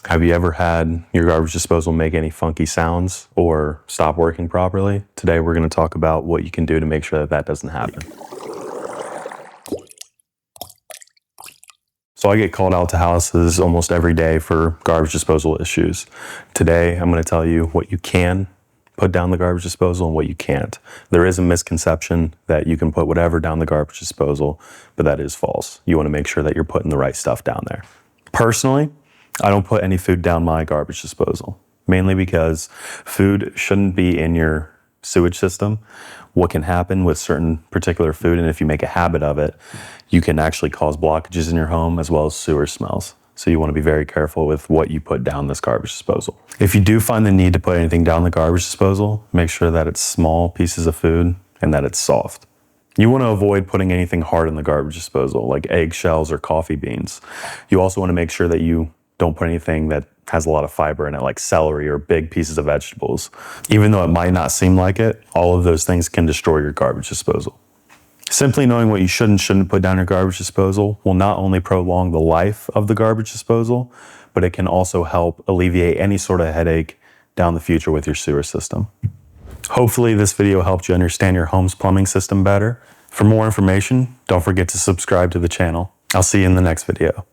Have you ever had your garbage disposal make any funky sounds or stop working properly? Today we're going to talk about what you can do to make sure that that doesn't happen. So I get called out to houses almost every day for garbage disposal issues. Today I'm going to tell you what you can put down the garbage disposal and what you can't. There is a misconception that you can put whatever down the garbage disposal, but that is false. You want to make sure that you're putting the right stuff down there. Personally, I don't put any food down my garbage disposal, mainly because food shouldn't be in your sewage system. What can happen with certain particular food, and if you make a habit of it, you can actually cause blockages in your home as well as sewer smells. So you want to be very careful with what you put down this garbage disposal. If you do find the need to put anything down the garbage disposal, make sure that it's small pieces of food and that it's soft. You want to avoid putting anything hard in the garbage disposal, like eggshells or coffee beans. You also want to make sure that you don't put anything that has a lot of fiber in it, like celery or big pieces of vegetables. Even though it might not seem like it, all of those things can destroy your garbage disposal. Simply knowing what you should and shouldn't put down your garbage disposal will not only prolong the life of the garbage disposal, but it can also help alleviate any sort of headache down the future with your sewer system. Hopefully this video helped you understand your home's plumbing system better. For more information, don't forget to subscribe to the channel. I'll see you in the next video.